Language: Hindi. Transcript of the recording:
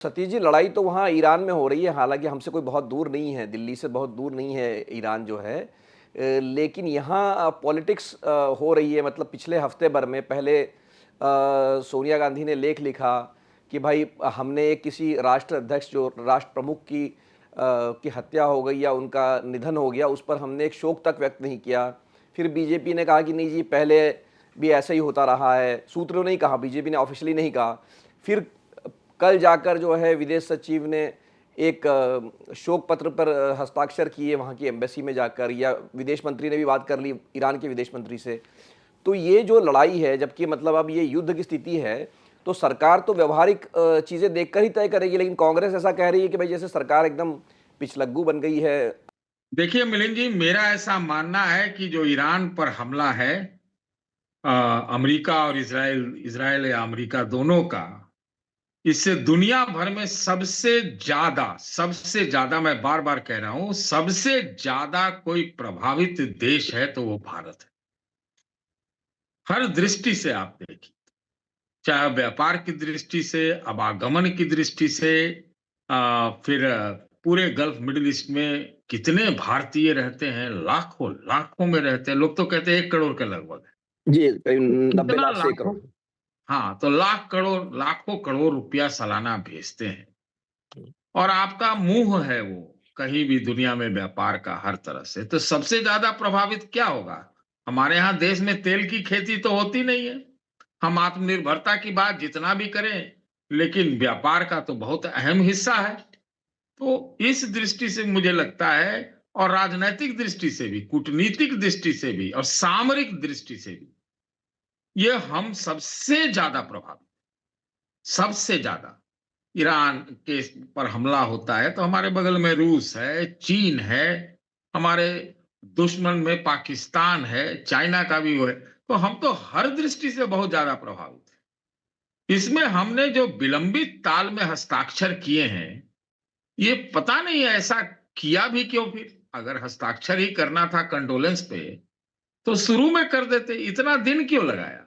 सतीश जी, लड़ाई तो वहाँ ईरान में हो रही है, हालांकि हमसे कोई बहुत दूर नहीं है, दिल्ली से बहुत दूर नहीं है ईरान जो है। लेकिन यहाँ पॉलिटिक्स हो रही है। मतलब पिछले हफ्ते भर में पहले सोनिया गांधी ने लेख लिखा कि भाई हमने एक किसी राष्ट्र अध्यक्ष जो राष्ट्र प्रमुख की हत्या हो गई या उनका निधन हो गया, उस पर हमने एक शोक तक व्यक्त नहीं किया। फिर बीजेपी ने कहा कि नहीं जी, पहले भी ऐसा ही होता रहा है। सूत्रों ने ही कहा, बीजेपी ने ऑफिशियली नहीं कहा। फिर कल जाकर जो है विदेश सचिव ने एक शोक पत्र पर हस्ताक्षर किए वहाँ की एम्बेसी में जाकर, या विदेश मंत्री ने भी बात कर ली ईरान के विदेश मंत्री से। तो ये जो लड़ाई है, जबकि मतलब अब ये युद्ध की स्थिति है, तो सरकार तो व्यवहारिक चीज़ें देखकर ही तय करेगी, लेकिन कांग्रेस ऐसा कह रही है कि भाई जैसे सरकार एकदम पिछलग्गू बन गई है। देखिए मिलिंद जी, मेरा ऐसा मानना है कि जो ईरान पर हमला है, अमेरिका और इजराइल इजराइल या अमेरिका दोनों का, इससे दुनिया भर में सबसे ज्यादा मैं बार बार कह रहा हूं, सबसे ज्यादा कोई प्रभावित देश है तो वो भारत है। हर दृष्टि से आप देखिए, चाहे व्यापार की दृष्टि से, आवागमन की दृष्टि से, फिर पूरे गल्फ मिडिल ईस्ट में कितने भारतीय रहते हैं, लाखों लाखों में रहते हैं। लोग तो कहते हैं 1 करोड़ के लगभग है। जी, करीब 90 कितना लाख से 1 करोड़। लाखों, हाँ, तो लाख करोड़, लाखों करोड़ रुपया सालाना भेजते हैं। और आपका मुंह है वो कहीं भी दुनिया में व्यापार का हर तरह से, तो सबसे ज्यादा प्रभावित क्या होगा? हमारे यहाँ देश में तेल की खेती तो होती नहीं है। हम आत्मनिर्भरता की बात जितना भी करें, लेकिन व्यापार का तो बहुत अहम हिस्सा है। तो इस दृष्टि से मुझे लगता है, और राजनैतिक दृष्टि से भी, कूटनीतिक दृष्टि से भी और सामरिक दृष्टि से भी, ये हम सबसे ज्यादा प्रभावित, सबसे ज्यादा। ईरान के पर हमला होता है तो हमारे बगल में रूस है, चीन है, हमारे दुश्मन में पाकिस्तान है, चाइना का भी वो है। तो हम तो हर दृष्टि से बहुत ज्यादा प्रभावित हैं। इसमें हमने जो विलंबित ताल में हस्ताक्षर किए हैं, ये पता नहीं ऐसा किया भी क्यों? फिर अगर हस्ताक्षर ही करना था कंडोलेंस पे, तो शुरू में कर देते, इतना दिन क्यों लगाया?